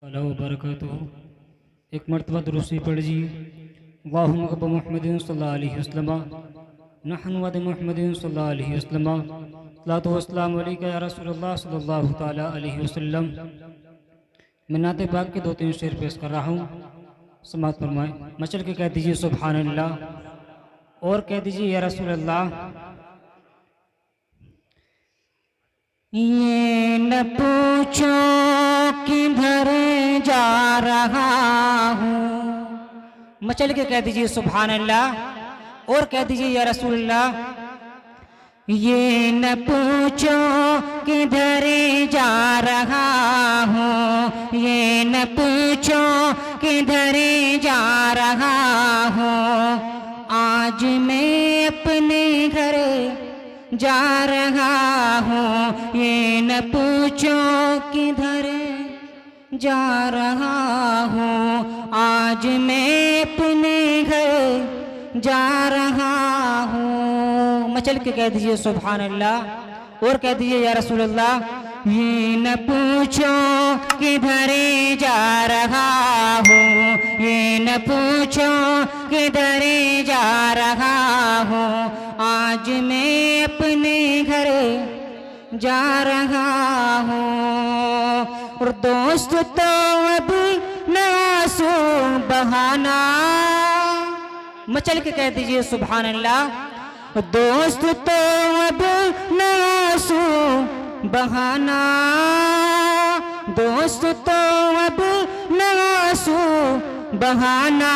वबरकातुहू। एक मरतबा दुरूसी पढ़िए। अल्लाहुम्मा अब्बा मुहम्मदिन सल्लल्लाहु अलैहि वसल्लम नहनु वद मुहम्मदिन सल्लल्लाहु अलैहि वसल्लम सलातु वस्सलामु अलैका या रसूलल्लाह सल्लल्लाहु ताला अलैहि वसल्लम। मैं नाते पाक के 2-3 शेर पेश कर रहा हूँ, समाअत फरमाएं। मचल के कह दीजिए सुभान अल्लाह और कह दीजिए या रसूल अल्लाह। ये न पूछो किधर जा रहा हूँ। मचल के कह दीजिए सुभान अल्लाह और कह दीजिए या रसूल अल्लाह। ये न पूछो किधर जा रहा हूँ, ये न पूछो किधर जा रहा हूँ। आज मैं अपने घर जा रहा हूँ, ये न पूछो किधर जा रहा हूँ। आज मैं अपने घर जा रहा हूँ। मचल के कह दीजिए सुभान अल्लाह और कह दीजिए या रसूल अल्लाह। ये न पूछो किधर जा रहा हूँ, ये न पूछो किधर जा रहा हूँ। आज मैं अपने घर जा रहा हूँ। और दोस्त तो अब न आंसू बहाना। मचल के कह दीजिए सुभान अल्लाह। दोस्त तो अब न आंसू बहाना, दोस्त तो अब न आंसू बहाना।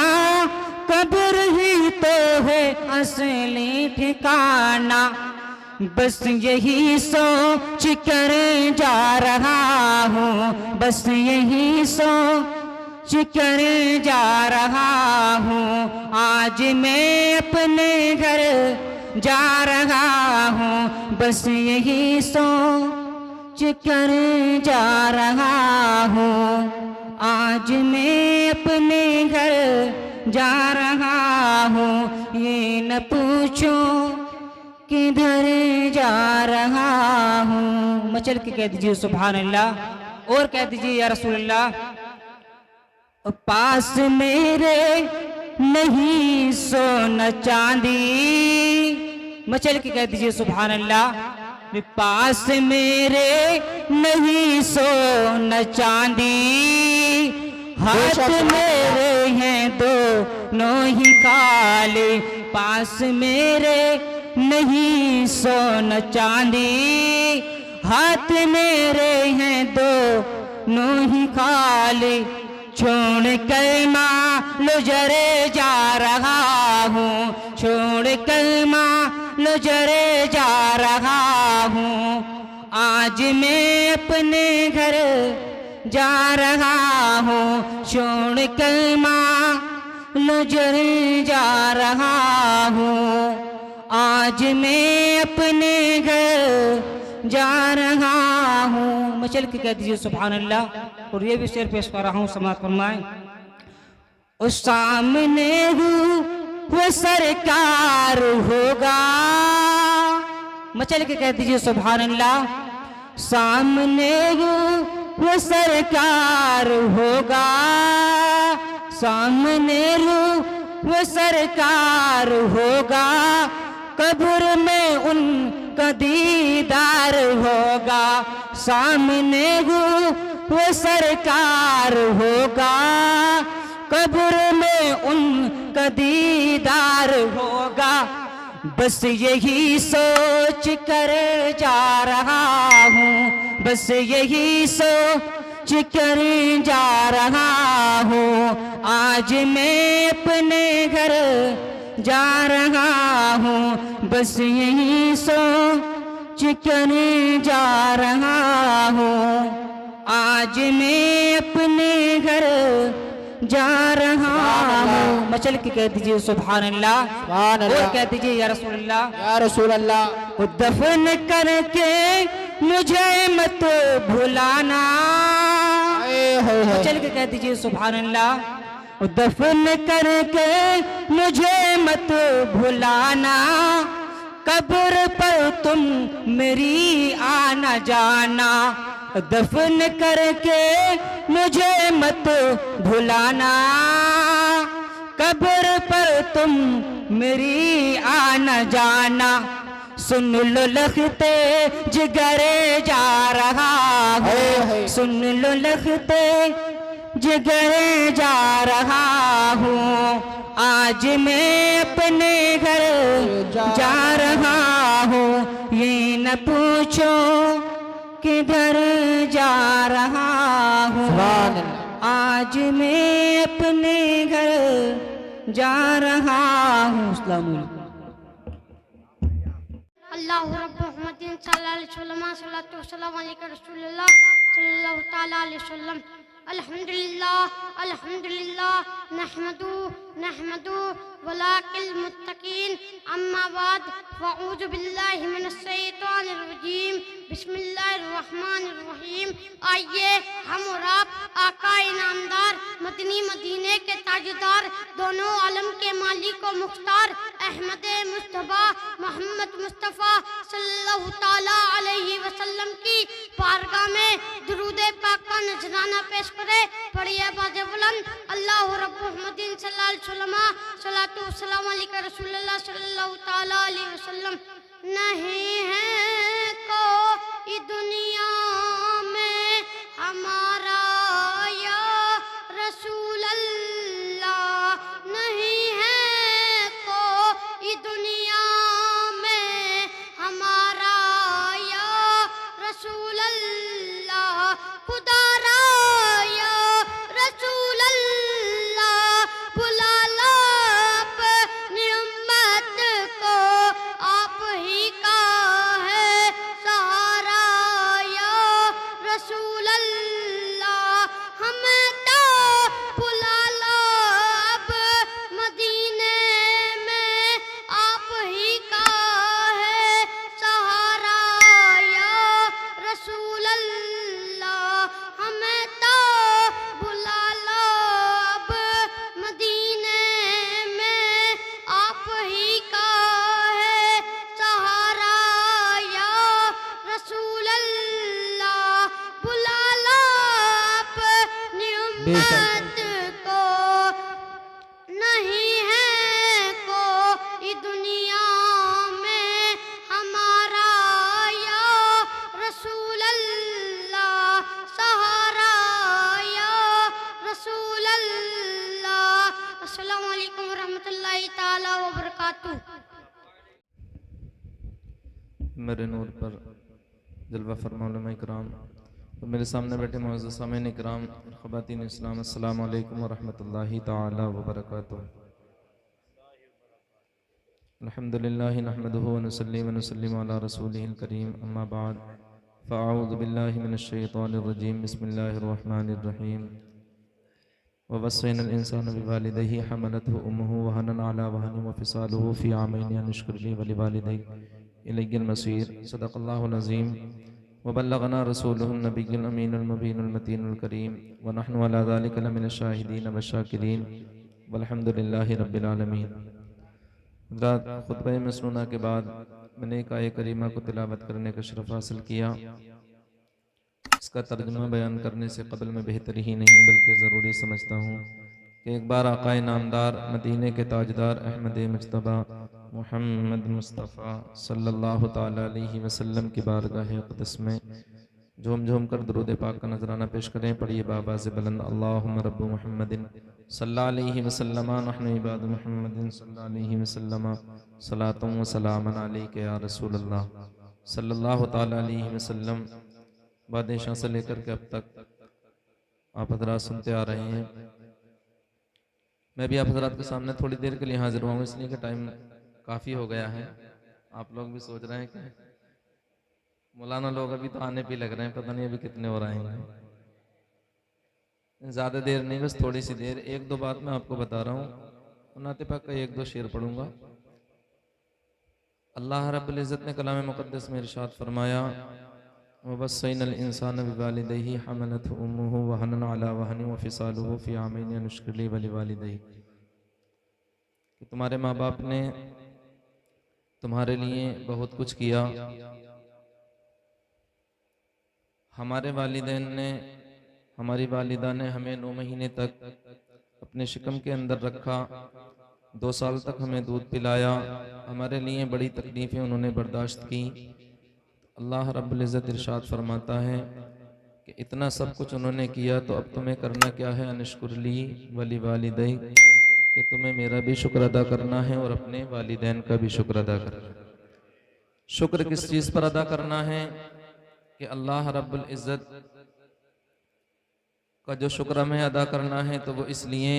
कब्र ही तो है असली ठिकाना। बस यही सोच कर जा रहा हूँ, बस यही सोच कर जा रहा हूँ। आज मैं अपने घर जा रहा हूँ, बस यही सोच कर जा रहा हूँ। आज मैं अपने घर जा रहा हूँ। ये न पूछो किधर जा रहा हूँ। मचल के कह दीजिए सुभान अल्लाह और कह दीजिए या रसूल अल्लाह। पास मेरे नहीं सोना चांदी। मचल के कह दीजिए सुभान अल्लाह। पास मेरे नहीं सोना चांदी। हाथ मेरे हैं दोनों ही काले। पास मेरे नहीं सोना चांदी। हाथ मेरे हैं दोनों ही काले। छोड़ कर लो जरे जा रहा हूँ, छोड़ कर लो जरे जा रहा हूँ। आज मैं अपने घर जा रहा हूँ, छोड़ कर लो जरे जा रहा हूँ। आज मैं अपने घर जा रहा हूँ। मचल के कह दीजिए सुभान अल्लाह और ये भी शेर पेश कर रहा हूँ, समाअत फरमाएं। उस सामने वो सरकार होगा। मचल के कह दीजिए सुभान अल्लाह। सामने वो सरकार होगा, सामने वो सरकार होगा। कब्र में उनका दीदार होगा। सामने वो सरकार होगा। कब्र में उनका दीदार होगा। बस यही सोच कर जा रहा हूँ, बस यही सोच कर जा रहा हूँ। आज मैं अपने घर जा रहा हूँ, बस यही सोच कर जा रहा हूँ। आज मैं अपने घर जा रहा हूँ। मचल के कह दीजिए सुभान अल्लाह और कह दीजिए या रसूल अल्लाह। या रसूल अल्लाह। दफन करके मुझे मत भुलाना। मचल के कह दीजिए सुभान अल्लाह। दफन करके मुझे मत भुलाना। कब्र पर तुम मेरी आना जाना। दफन करके मुझे मत भुलाना, कब्र पर तुम मेरी आना जाना। सुन लो लखते जिगरे जा रहा हूँ, सुन लो लखते जिगरे जा रहा हूँ। आज मैं अपने घर जा रहा हूँ, ये न पूछो किधर जा रहा हूँ। आज मैं अपने घर जा रहा हूँ। अस्सलाम वालेकुम। अल्लाह रब्बु मुहम्मदिन सल्लल्लाहु अलैहि वसल्लम सल्लल्लाहु वसल्लम अलैहि रसूलुल्लाह सल्लल्लाहु तआला अलैहि वसल्लम। अल्हम्दुलिल्लाह अल्हम्दुलिल्लाह नहमदु वलाकिल मुत्तकीन अम्मा बाद फअऊज़ु बिल्लाहि मिनश शैतानिर रजीम बिस्मिल्लाहिर रहमानिर रहीम। आइए हम और आप आका इनामदार मदनी मदीने के ताजदार दोनों आलम के मालिक व मुख्तार अहमद मुस्तफा मोहम्मद मुस्तफ़ा सल्लल्लाहु ताला अलैहि वसल्लम की बारगाह में दुरूद पाक का नजराना पेश करे। पढ़िए बाज़े बुलंद अल्लाह रब्बु मुहम्मदिन सल्लल्लाहु अलैहि वसल्लम सलातु वस्सलाम अलैहि रसूलुल्लाह सल्लल्लाहु ताला अलैहि वसल्लम। नहीं है कोई दुनिया में हमारा या रसूल अल्लाह, नहीं है कोई दुनिया में हमारा या रसूल अल्लाह। खुदारा या रसूल अल्लाह बुला लो अपनी उम्मत को, आप ही का है सहारा या रसूल अल्लाह। हमें तो बुला लो अब मदीने में, आप ही का है सहारा या रसूल अल्लाह। हमें तो बुला लो अब मदीने में, आप ही का है सहारा या रसूल अल्लाह। बुला लो अपनी उम्मत को, नहीं है कोई दुनिया में हमारा या रसूल अल्लाह, सहारा या रसूल अल्लाह। अस्सलामु अलैकुम वरहमतुल्लाहि ताला व बरकातुहू। मेरे नूर पर जलवा फरमा उलमा इकराम और मेरे सामने बैठे मुअज़्ज़ज़ सामीन इकराम ख़वातीन इस्लाम, अस्सलामु अलैकुम वरहमतुल्लाहि ताला व बरकातुहू। अल्हम्दुलिल्लाहि नहमदुहु व नुसल्ली व नुसल्लिमु अला रसूलिहिल करीम, अम्मा बाद फ़अऊज़ु बिल्लाहि मिनश शैतानिर रजीम बिस्मिल्लाहिर रहमानिर रहीम। व वस्सैनल इंसाना बिवालिदैहि हमलतहु उम्मुहु वहनन अला वहनिन व फ़िसालुहु फ़ी आमैनि अन इश्कुर ली व लिवालिदैक इलैहिल मसीर। सदक़ल्लाहुल अज़ीम व बल्लगना रसूलुहुन नबियुल अमीनुल मुबीनुल मतीनुल करीम व नहनु अला ज़ालिका लमिनश शाहिदीन व शाकिरीन वल्हम्दुलिल्लाहि रब्बिल आलमीन। हज़रात, खुतबा मसनूना के बाद मैंने एक आय करीमा को तिलावत करने का शरफ हासिल किया। इसका तर्जुमा बयान करने से कबल में बेहतरी ही नहीं बल्कि ज़रूरी समझता हूँ कि एक बार आक़ाए नामदार मदीने के ताजदार अहमद मुज्तबा मोहम्मद मुस्तफ़ा सल्लल्लाहु ताला अलैहि वसल्लम की बारगाह क़ुद्स में झूम झूम कर दुरूद पाक का नजराना पेश करें। पढ़िए बाबाज़ बुलंद अल्लाहुम्मा रब्बु मुहम्मदिन सल्लल्लाहु अलैहि वसल्लम नहनु इबादु मुहम्मदिन सल्लल्लाहु अलैहि वसल्लम सलातुन व सलामन अलैका या रसूल अल्लाह सल्लल्लाहु ताला अलैहि वसल्लम। बादशाह से लेकर के अब तक आप हज़रात सुनते आ रहे हैं। मैं भी आप हज़रात के सामने थोड़ी देर के लिए हाजिर हुआ हूँ, इसलिए कि टाइम काफ़ी हो गया है। आप लोग भी सोच रहे हैं कि मौलाना लोग अभी तो आने पे लग रहे हैं, पता नहीं अभी कितने और आएंगे। ज़्यादा देर नहीं, बस थोड़ी सी देर। एक दो बात मैं आपको बता रहा हूँ। नाते पाक का एक दो शेर पढ़ूंगा। अल्लाह रब्बुल इज़्ज़त ने कलाम मुक़द्दस में इरशाद फरमाया, ववस्सैनल इंसान बिवालिदैहि हमलतहु उम्मुहु वहनन अला वहनिन व फ़िसालुहु फ़ी आमैनि अन इश्कुर ली व लिवालिदैक। कि तुम्हारे माँ बाप ने तुम्हारे लिए बहुत कुछ किया, हमारे वालिदैन ने, हमारी वालिदा ने हमें 9 महीने तक अपने शिकम के अंदर रखा, 2 साल तक हमें दूध पिलाया, हमारे लिए बड़ी तकलीफ़ें उन्होंने बर्दाश्त की। अल्लाह रब्बुल इज़्ज़त इरशाद फरमाता है कि इतना सब कुछ उन्होंने किया तो अब तुम्हें करना क्या है, अनश्कुरली वली वालिदै, कि तुम्हें मेरा भी शुक्र अदा करना है और अपने वालिदैन का भी शुक्र अदा करना है। शुक्र किस चीज़ पर अदा करना है कि अल्लाह रब्बुल इज़्ज़त का जो शुक्र हमें अदा करना है तो वो इसलिए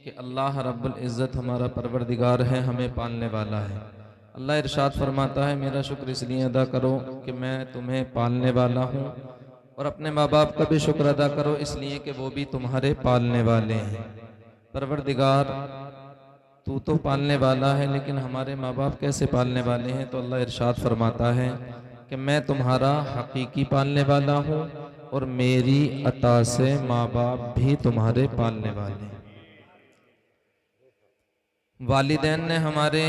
कि अल्लाह रब्बुल इज़्ज़त हमारा परवरदिगार है, हमें पालने वाला है। अल्लाह इरशाद फरमाता है मेरा शुक्र इसलिए अदा करो कि मैं तुम्हें पालने वाला हूँ, और अपने माँ बाप का भी शुक्र अदा करो इसलिए कि वो भी तुम्हारे पालने वाले हैं। परवरदिगार तू तो पालने वाला है, लेकिन हमारे माँ बाप कैसे पालने वाले हैं? तो अल्लाह इरशाद फरमाता है कि मैं तुम्हारा हकीकी पालने वाला हूँ और मेरी अता से माँ बाप भी तुम्हारे पालने वाले हैं। वालिदैन ने हमारे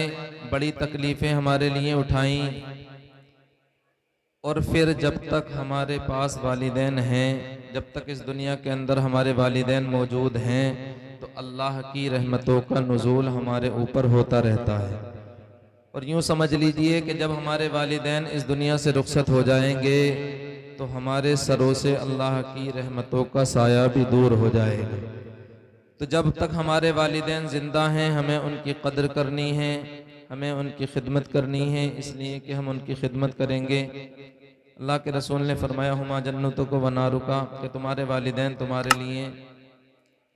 बड़ी तकलीफ़ें हमारे लिए उठाई, और फिर जब तक हमारे पास वालिदैन हैं, जब तक इस दुनिया के अंदर हमारे वालिदैन मौजूद हैं, तो अल्लाह की रहमतों का नुज़ूल हमारे ऊपर होता रहता है। और यूँ समझ लीजिए कि जब हमारे वालिदैन इस दुनिया से रुखसत हो जाएंगे तो हमारे सरों से अल्लाह की रहमतों का साया भी दूर हो जाएगा। तो जब तक हमारे वालिदैन ज़िंदा हैं हमें उनकी कदर करनी है, हमें उनकी खिदमत करनी है, इसलिए कि हम उनकी खिदमत करेंगे। अल्लाह के रसूल ने फरमाया हुमा जन्नतों को वनारुका, कि तुम्हारे वालिदैन तुम्हारे लिए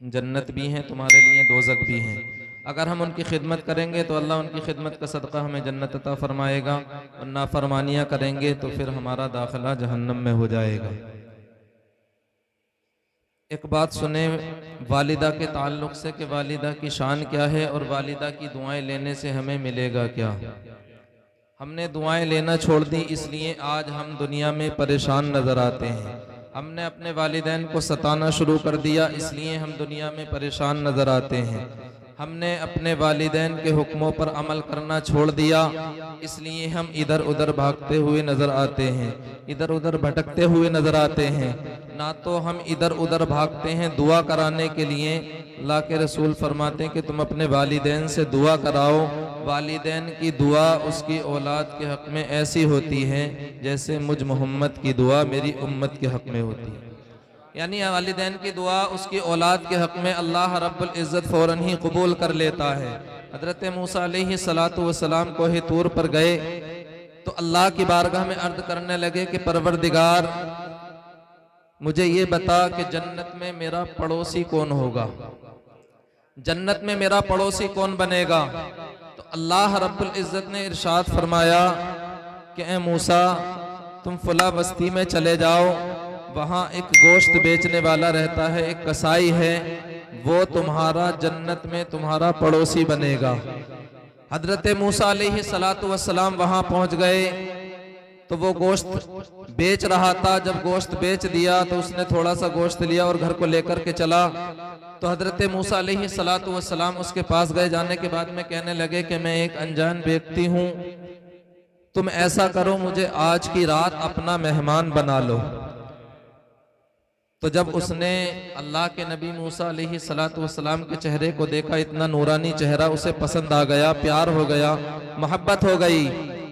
जन्नत भी हैं, तुम्हारे लिए दोज़ख भी हैं। अगर हम उनकी खिदमत करेंगे तो अल्लाह उनकी खिदमत का सदका हमें जन्नत अता फरमाएगा, और नाफरमानियाँ करेंगे तो फिर हमारा दाखिला जहन्नम में हो जाएगा। एक बात सुने वालिदा के ताल्लुक़ से कि वालिदा की शान क्या है और वालिदा की दुआएं लेने से हमें मिलेगा क्या। हमने दुआएं लेना छोड़ दी, इसलिए आज हम दुनिया में परेशान नज़र आते हैं। हमने अपने वालिदैन को सताना शुरू कर दिया, इसलिए हम दुनिया में परेशान नज़र आते हैं। हमने अपने वालिदैन के हुक्मों पर अमल करना छोड़ दिया, इसलिए हम इधर उधर भागते हुए नज़र आते हैं, इधर उधर भटकते हुए नज़र आते हैं। ना तो हम इधर उधर भागते हैं दुआ कराने के लिए, अल्लाह के रसूल फरमाते हैं कि तुम अपने वालिदैन से दुआ कराओ। वालिदैन की दुआ उसकी औलाद के हक़ में ऐसी होती है जैसे मुझ मोहम्मद की दुआ मेरी उम्मत के हक़ में होती है। यानी वालिदैन की दुआ उसकी औलाद के हक़ में अल्लाह रब्बुल इज़्ज़त फ़ौरन ही कबूल कर लेता है। हज़रत मूसा अलैहिस्सलातु वस्सलाम कोहे तूर पर गए तो अल्लाह की बारगाह में अर्ज़ करने लगे कि परवरदिगार मुझे ये बता कि जन्नत में मेरा पड़ोसी कौन होगा, जन्नत में मेरा पड़ोसी कौन बनेगा। तो अल्लाह रब्बुल इज़्ज़त ने इरशाद फरमाया कि ए मूसा तुम फला बस्ती में चले जाओ, वहाँ एक गोश्त बेचने वाला रहता है, एक कसाई है, वो तुम्हारा जन्नत में तुम्हारा पड़ोसी बनेगा। हज़रत मूसा अलैहिस्सलातु वस्सलाम वहाँ पहुँच गए तो वो गोश्त बेच रहा था। जब गोश्त बेच दिया तो उसने थोड़ा सा गोश्त लिया और घर को लेकर के चला। तो हज़रत मूसा अलैहिस्सलातु वस्सलाम उसके पास गए। जाने के बाद में कहने लगे कि मैं एक अनजान व्यक्ति हूँ, तुम ऐसा करो मुझे आज की रात अपना मेहमान बना लो। तो जब उसने अल्लाह के नबी मूसा अलैहिस्सलातु वस्सलाम के चेहरे को देखा, इतना नूरानी चेहरा, उसे पसंद आ गया, प्यार हो गया, मोहब्बत हो गई।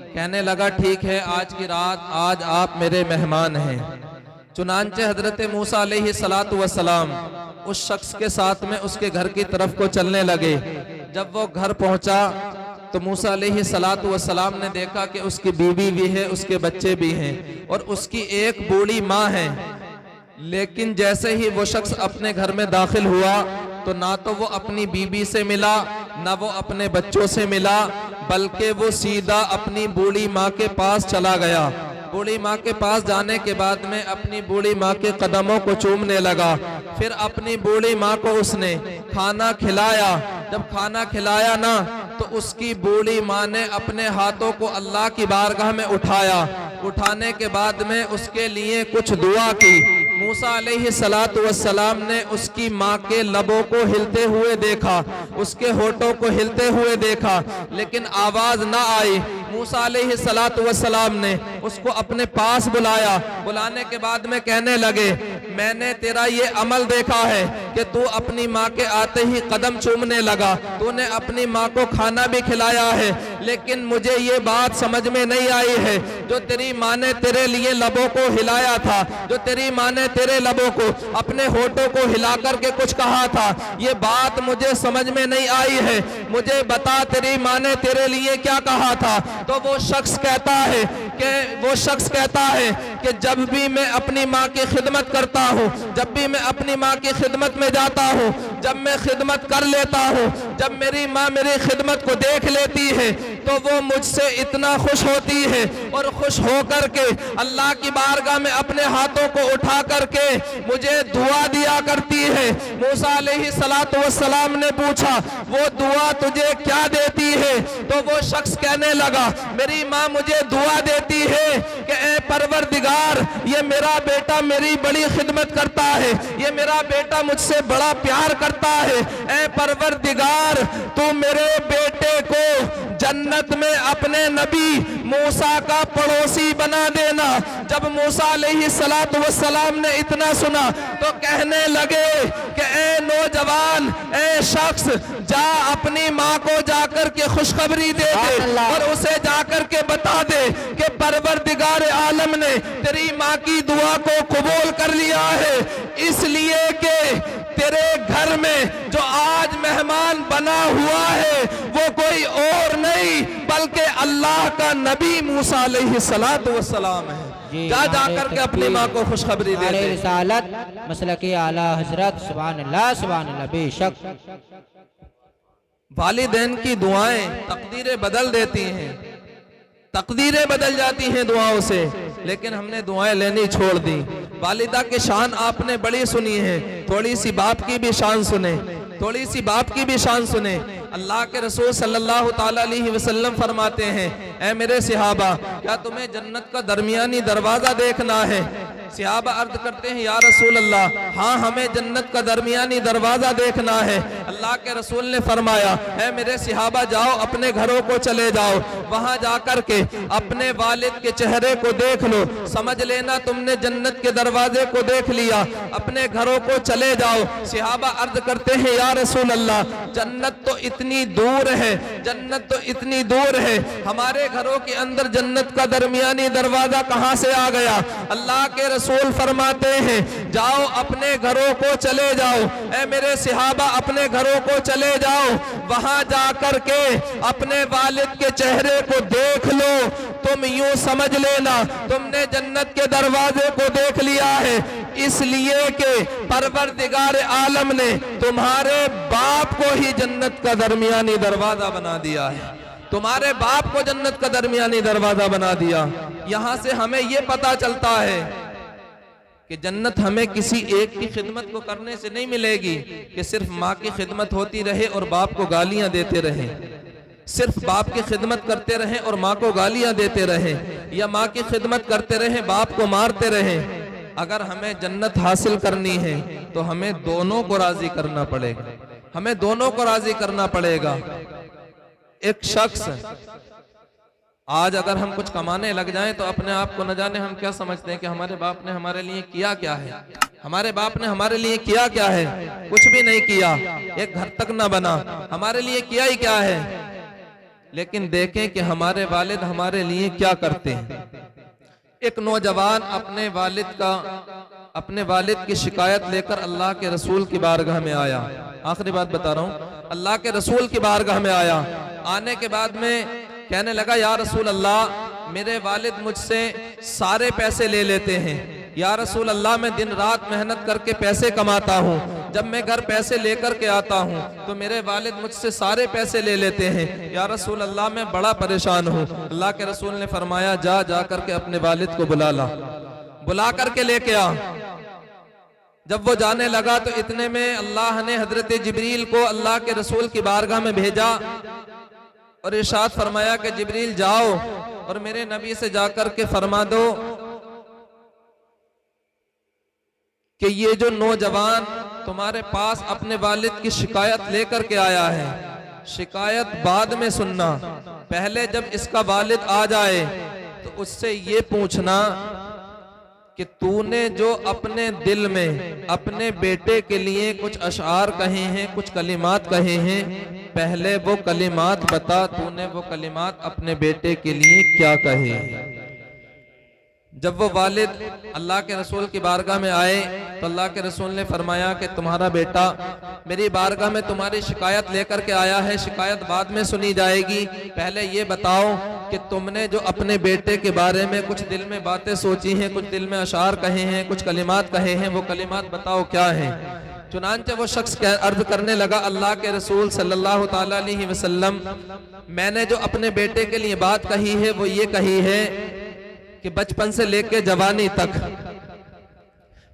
कहने लगा ठीक है आज की रात आज आप मेरे मेहमान हैं। चुनांचे हज़रत मूसा अलैहिस्सलातु वस्सलाम उस शख्स के साथ में उसके घर की तरफ को चलने लगे। जब वो घर पहुंचा तो मूसा अलैहिस्सलातु वस्सलाम ने देखा कि उसकी बीवी भी है, उसके बच्चे भी हैं और उसकी एक बूढ़ी माँ है। लेकिन जैसे ही वो शख्स अपने घर में दाखिल हुआ तो ना तो वो अपनी बीबी से मिला, ना वो अपने बच्चों से मिला, बल्कि वो सीधा अपनी बूढ़ी माँ के पास चला गया। बूढ़ी माँ के पास जाने के बाद में अपनी बूढ़ी माँ के कदमों को चूमने लगा। फिर अपनी बूढ़ी माँ को उसने खाना खिलाया। जब खाना खिलाया ना तो उसकी बूढ़ी माँ ने अपने हाथों को अल्लाह की बारगाह में उठाया। उठाने के बाद में उसके लिए कुछ दुआ की। मूसा अलैहिस्सलातु वस्सलाम ने उसकी माँ के लबों को हिलते हुए देखा, उसके होठों को हिलते हुए देखा, लेकिन आवाज ना आई। मूसा अलैहिस्सलातु वस्सलाम ने उसको अपने पास बुलाया। बुलाने के बाद में कहने लगे, मैंने तेरा ये अमल देखा है कि तू अपनी माँ के आते ही कदम चूमने लगा, तूने अपनी माँ को खाना भी खिलाया है, लेकिन मुझे ये बात समझ में नहीं आई है, जो तेरी माँ ने तेरे लिए लबों को हिलाया था, जो तेरी माँ ने तेरे लबों को, अपने होठों को हिला करके कुछ कहा था, ये बात मुझे समझ में नहीं आई है, मुझे बता तेरी माँ ने तेरे लिए क्या कहा था। तो वो शख्स कहता है कि जब भी मैं अपनी माँ की खिदमत करता हूँ, जब भी मैं अपनी माँ की खिदमत में जाता हूँ, जब मैं खिदमत कर लेता हूँ, जब मेरी माँ मेरी खिदमत को देख लेती है तो वो मुझसे इतना खुश होती है और खुश होकर के अल्लाह की बारगाह में अपने हाथों को उठा करके मुझे दुआ दिया करती है। मूसा अलैहिस्सलातु वस्सलाम ने पूछा, वो दुआ तुझे क्या देती है? तो वो शख्स कहने लगा, मेरी माँ मुझे दुआ देती है कि ए परवरदिगार, ये मेरा बेटा मेरी बड़ी खिदमत करता है, ये मेरा बेटा मुझसे बड़ा प्यार करता है, ए परवरदिगार तू मेरे बेटे को जन्नत में अपने नबी मूसा का पड़ोसी बना देना। जब मूसा अलैहिस्सलातु वस्सलाम ने इतना सुना तो कहने लगे कि ए नौजवान, ए शख्स, जा अपनी माँ को जाकर के खुशखबरी दे दे और उसे जाकर के बता दे कि परवरदिगार आलम ने तेरी माँ की दुआ को कबूल कर लिया है, इसलिए कि तेरे घर में जो आज मेहमान बना हुआ है वो कोई और नहीं बल्कि अल्लाह का नबी मूसा अलैहिस्सलातु वस्सलाम है। जा जाकर के अपनी माँ को खुशखबरी दे दे। रिसालत मसलके आला हजरत सुभान अल्लाह बेशक। वालिदैन की दुआएं तकदीरें बदल देती हैं, तकदीरें बदल जाती हैं दुआओं से, लेकिन हमने दुआएं लेनी छोड़ दी। वालिदा की शान आपने बड़ी सुनी है, थोड़ी सी बाप की भी शान सुने, थोड़ी सी बाप की भी शान सुने। अल्लाह के रसूल सल्लल्लाहु ताला अलैहि वसल्लम फरमाते हैं, ऐ मेरे सहाबा, क्या तुम्हें जन्नत का दरमियानी दरवाजा देखना है? सहाबा अर्ज करते हैं, या रसूल अल्लाह, हाँ हमें जन्नत का दरमियानी दरवाजा देखना है। अल्लाह के रसूल ने फरमाया, ऐ मेरे सहाबा, जाओ अपने घरों को चले जाओ, वहां जाकर के अपने वालिद के चेहरे को देख लो, समझ लेना तुमने जन्नत के दरवाजे को देख लिया, अपने घरों को चले जाओ। सहाबा अर्ज करते हैं, या रसूल अल्लाह, जन्नत तो इतनी दूर है, जन्नत तो इतनी दूर है, हमारे घरों के अंदर जन्नत का दरमियानी दरवाजा कहां से आ गया? अल्लाह के रसूल फरमाते हैं, जाओ अपने घरों को चले जाओ, ऐ मेरे सहाबा अपने घरों को चले जाओ, वहां जाकर के अपने वालिद के चेहरे को देख लो, तुम यूं समझ लेना तुमने जन्नत के दरवाजे को देख लिया है, इसलिए कि परवरदिगार आलम ने तुम्हारे बाप को ही जन्नत का दरमियानी दरवाजा बना दिया है, तुम्हारे बाप को जन्नत का दरमियानी दरवाजा बना दिया। यहां से हमें यह पता चलता है कि जन्नत हमें किसी एक की खिदमत को करने से नहीं मिलेगी कि सिर्फ माँ की खिदमत होती रहे और बाप को गालियां देते रहे, सिर्फ बाप की खिदमत करते रहे और माँ को गालियां देते रहे, या माँ की खिदमत करते रहे बाप को मारते रहे। अगर हमें जन्नत हासिल करनी है तो हमें दोनों को राजी करना पड़ेगा, हमें दोनों को राजी करना पड़ेगा। एक शख्स आज अगर हम कुछ कमाने लग जाएं तो अपने आप को न जाने हम क्या समझते हैं कि हमारे बाप ने हमारे लिए किया क्या है, हमारे बाप ने हमारे लिए किया क्या है? कुछ भी नहीं किया, एक घर तक न बना, हमारे लिए किया ही क्या है? लेकिन देखें कि हमारे वालिद हमारे लिए क्या करते हैं। एक नौजवान अपने वालिद की शिकायत लेकर अल्लाह के रसूल की बारगाह में आया, आखिरी बात बता रहा हूँ, अल्लाह के रसूल की बारगाह में आया। आने के बाद में कहने लगा, या रसूल अल्लाह, मेरे वालिद मुझसे सारे पैसे ले लेते हैं, या रसूल अल्लाह, मैं दिन रात मेहनत करके पैसे कमाता हूँ, जब मैं घर पैसे लेकर के आता हूँ तो मेरे वालिद मुझसे सारे पैसे ले लेते हैं, या रसूल अल्लाह, मैं बड़ा परेशान हूँ। अल्लाह के रसूल ने फरमाया, जा करके अपने वालिद को बुला ला, बुला करके लेके आ। जब वो जाने लगा तो इतने में अल्लाह ने हजरत जिब्रील को अल्लाह के रसूल की बारगाह में भेजा और इरशाद फरमाया कि जिब्रील जाओ और मेरे नबी से जाकर के फरमा दो कि ये जो नौजवान तुम्हारे पास अपने वालिद की शिकायत लेकर के आया है, शिकायत बाद में सुनना, पहले जब इसका वालिद आ जाए तो उससे ये पूछना कि तूने जो अपने दिल में अपने बेटे के लिए कुछ अशआर कहे हैं, कुछ कलिमात कहे हैं, पहले वो कलिमात बता, तूने वो कलिमात अपने बेटे के लिए क्या कहे। जब वो वालिद अल्लाह के रसूल की बारगाह में आए तो अल्लाह के रसूल ने फरमाया कि तुम्हारा बेटा मेरी बारगाह में तुम्हारी शिकायत लेकर के आया है, शिकायत बाद में सुनी जाएगी, पहले ये बताओ कि तुमने जो अपने बेटे के बारे में कुछ दिल में बातें सोची हैं, कुछ दिल में अशार कहे हैं, कुछ कलिमात कहे हैं, वो कलिमात बताओ क्या है। चुनांचे वो शख्स अर्ज करने लगा, अल्लाह के रसूल सल्लल्लाहु ताला अलैहि वसल्लम, मैंने जो अपने बेटे के लिए बात कही है वो ये कही है कि बचपन से लेकर जवानी तक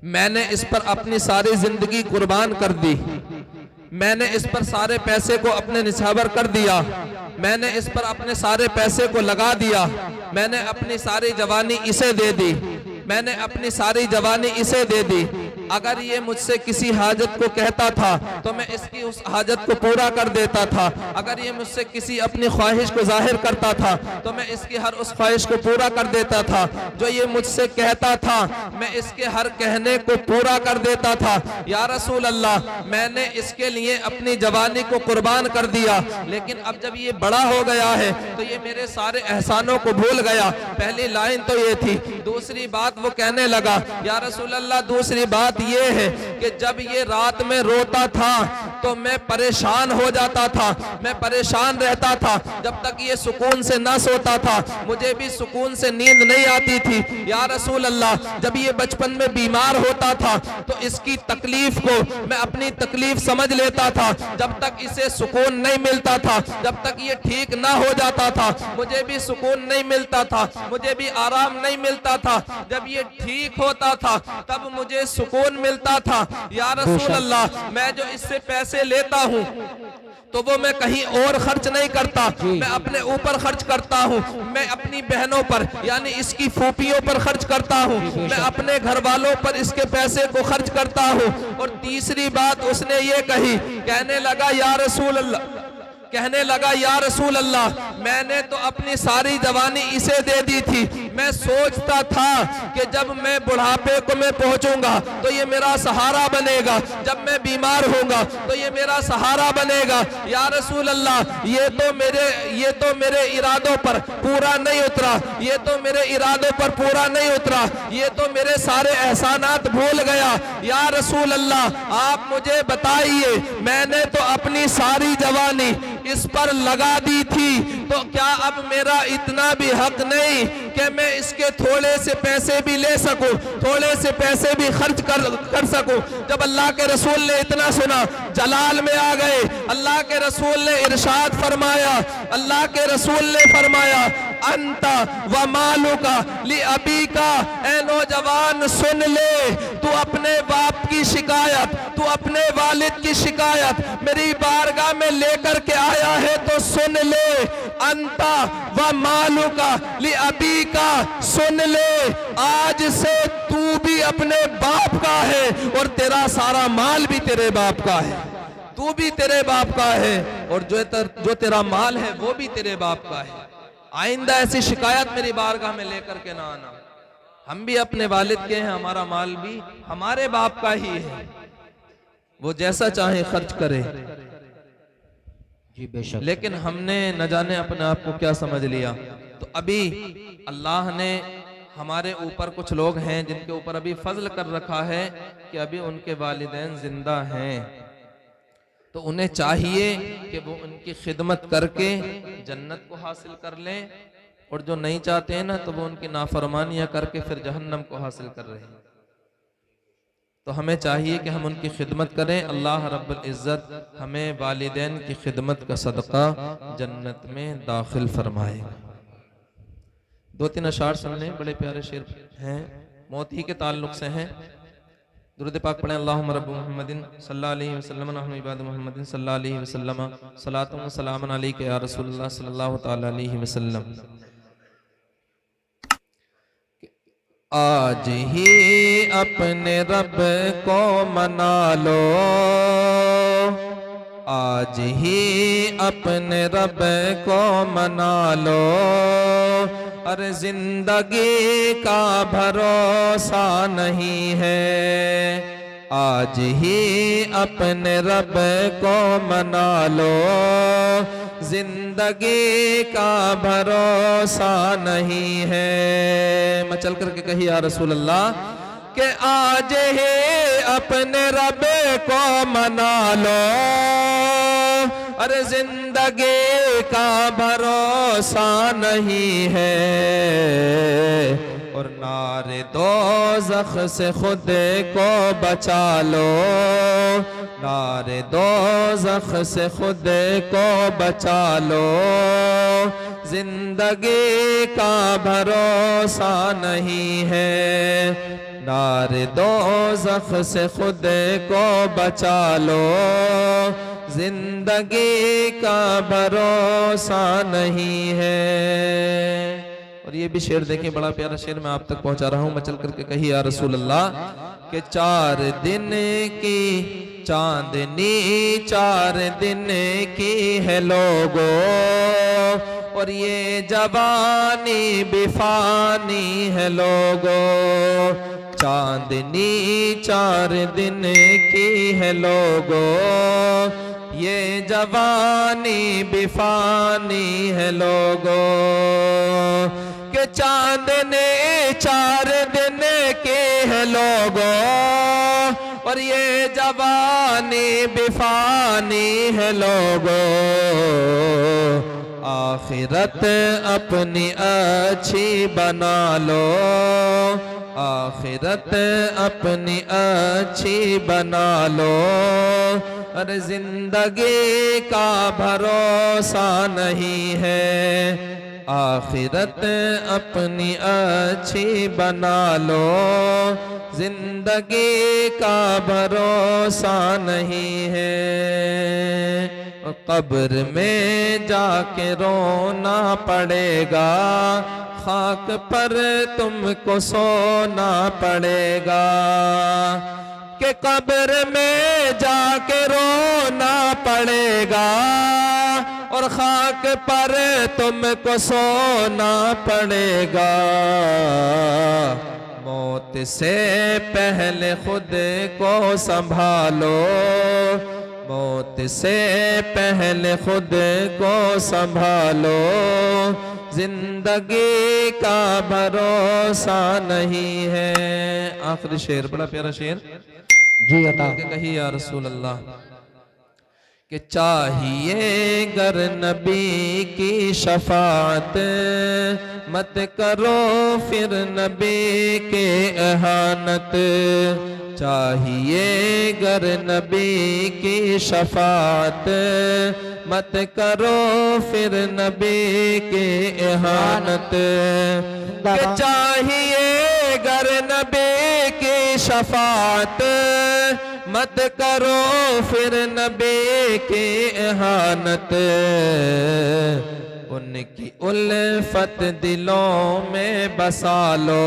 मैंने इस पर अपनी सारी जिंदगी कुर्बान कर दी, मैंने इस पर सारे पैसे को अपने निछावर कर दिया, मैंने इस पर अपने सारे पैसे को लगा दिया, मैंने अपनी सारी जवानी इसे दे दी, मैंने अपनी सारी जवानी इसे दे दी। अगर ये मुझसे किसी हाजत को कहता था तो मैं इसकी उस हाजत को पूरा कर देता था, अगर ये मुझसे किसी अपनी ख्वाहिश को जाहिर करता था तो मैं इसकी हर उस ख्वाहिश को पूरा कर देता था, जो ये मुझसे कहता था मैं इसके हर कहने को पूरा कर देता था। या रसूल अल्लाह, मैंने इसके लिए अपनी जवानी को कुर्बान कर दिया, लेकिन अब जब ये बड़ा हो गया है तो ये मेरे सारे एहसानों को भूल गया। पहली लाइन तो ये थी। दूसरी बात वो कहने लगा, या रसूल अल्लाह, दूसरी बात ये है कि जब ये रात में रोता था तो मैं परेशान हो जाता था, मैं परेशान रहता था, जब तक ये सुकून से ना सोता था मुझे भी सुकून से नींद नहीं आती थी। या रसूल अल्लाह, जब ये बचपन में बीमार होता था तो इसकी तकलीफ को मैं अपनी तकलीफ समझ लेता था, जब तक इसे सुकून नहीं मिलता था, जब तक ये ठीक ना हो जाता था मुझे भी सुकून नहीं मिलता था, मुझे भी आराम नहीं मिलता था, जब ये ठीक होता था तब मुझे सुकून मिलता था। या रसूल अल्लाह, मैं जो इससे पैसे लेता हूँ तो वो मैं कहीं और खर्च नहीं करता, मैं अपने ऊपर खर्च करता हूँ, मैं अपनी बहनों पर यानी इसकी फूफियों पर खर्च करता हूँ, मैं अपने घर वालों पर इसके पैसे को खर्च करता हूँ। और तीसरी बात उसने ये कही, कहने लगा या रसूल अल्लाह, कहने लगा या रसूल अल्लाह, मैंने तो अपनी सारी जवानी इसे दे दी थी, मैं सोचता था कि जब मैं बुढ़ापे को मैं पहुंचूंगा तो ये मेरा सहारा बनेगा, जब मैं बीमार होऊंगा तो ये मेरा सहारा बनेगा। या रसूल अल्लाह, ये तो मेरे इरादों पर पूरा नहीं उतरा, ये तो मेरे इरादों पर पूरा नहीं उतरा, ये तो मेरे सारे एहसानात भूल गया। या रसूल अल्लाह, आप मुझे बताइए, मैंने तो अपनी सारी जवानी इस पर लगा दी थी, तो क्या अब मेरा इतना भी हक नहीं कि मैं इसके थोड़े से पैसे भी ले सकूं, थोड़े से पैसे भी खर्च कर सकूं। जब अल्लाह के रसूल ने इतना सुना जलाल में आ गए। अल्लाह के रसूल ने इरशाद फरमाया, अल्लाह के रसूल ने फरमाया, अंता व मालूका ली अबी का। ए नौजवान सुन ले, तू अपने बाप की शिकायत, तू अपने वालिद की शिकायत मेरी बारगाह में लेकर के आया है तो सुन ले, अंता व मालूका ली अबी का, सुन ले, आज से तू भी अपने बाप का है और तेरा सारा माल भी तेरे बाप का है, तू भी तेरे बाप का है और जो तेरा माल है वो भी तेरे बाप का है। आइंदा ऐसी शिकायत मेरी बारगाह में लेकर के ना आना। हम भी अपने वालिद के हैं, हमारा माल भी हमारे बाप का ही है, वो जैसा चाहे खर्च करे। जी बेशक। लेकिन हमने न जाने अपने आप को क्या समझ लिया। तो अभी अल्लाह ने हमारे ऊपर कुछ लोग हैं जिनके ऊपर अभी फजल कर रखा है कि अभी उनके वालिदैन जिंदा हैं, तो उन्हें चाहिए कि वो उनकी खिदमत करके जन्नत को हासिल कर लें, और जो नहीं चाहते हैं ना तो वो उनकी नाफरमानियां करके फिर जहन्नम को हासिल कर रहे हैं। तो हमें चाहिए कि हम उनकी खिदमत करें। अल्लाह रब्बुल इज्जत हमें वालिदैन की खिदमत का सदका जन्नत में दाखिल फरमाए। दो तीन अशार सुनने, बड़े प्यारे शेर हैं, मौत ही के ताल्लुक से हैं। दुरूद पाक पढ़ें। अल्लाहुम्मा रब्ब मुहम्मदिन सल्लल्लाहु अलैहि वसल्लम नहनु इबाद मुहम्मदिन सल्लल्लाहु अलैहि वसल्लम सलातुन व सलामुन अलैका या रसूलल्लाह सल्लल्लाहु तआला अलैहि वसल्लम। आज ही अपने रब को मना लो, आज ही अपने रब को मना लो, अरे जिंदगी का भरोसा नहीं है। आज ही अपने रब को मना लो, जिंदगी का भरोसा नहीं है। मैं चल करके कही या रसूल अल्लाह कि आज ही अपने रब को मना लो, अरे जिंदगी का भरोसा नहीं है। और नारे दोज़ख से खुद को बचा लो, नारे दोज़ख से खुद को बचा लो, जिंदगी का भरोसा नहीं है। नारे दोज़ख से खुद को बचा लो, जिंदगी का भरोसा नहीं है। और ये भी शेर देखिए, बड़ा प्यारा शेर मैं आप तक पहुंचा रहा हूं। मैं चल करके कही या रसूल अल्लाह के 4 दिन की चांदनी 4 दिन की है लोगो, और ये जवानी बिफानी है लोगो। चांदनी 4 दिन की है लोगो, ये जवानी बिफानी है लोगो। के चांदनी 4 दिन की है लोगो, और ये जवानी बिफानी है लोगो। आखिरत अपनी अच्छी बना लो, आखिरत अपनी अच्छी बना लो, अरे जिंदगी का भरोसा नहीं है। आखिरत अपनी अच्छी बना लो, जिंदगी का भरोसा नहीं है। कब्र में जाके रोना पड़ेगा, खाक पर तुमको सोना पड़ेगा। कि कब्र में जाके रोना पड़ेगा, और खाक पर तुमको सोना पड़ेगा। मौत से पहले खुद को संभालो, मौत से पहले खुद को संभालो, जिंदगी का भरोसा नहीं है। आखिरी शेर, बड़ा प्यारा शेर जी अता कही या रसूल अल्लाह कि चाहिए गर नबी की शफात, मत करो फिर नबी के एहानत। चाहिए गर नबी की शफात, मत करो फिर नबी के एहानत। कि चाहिए गर नबी की शफात, मत करो फिर नबी की एहानत। उनकी उल्फत दिलों में बसा लो,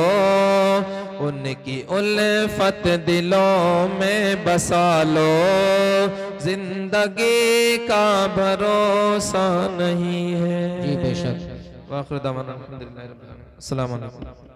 उनकी उल्फत दिलों में बसा लो, जिंदगी का भरोसा नहीं है। जी बेशक। वाखिर दावाना अल्हम्दुलिल्लाहि रब्बिल आलमीन। अस्सलामु अलैकुम।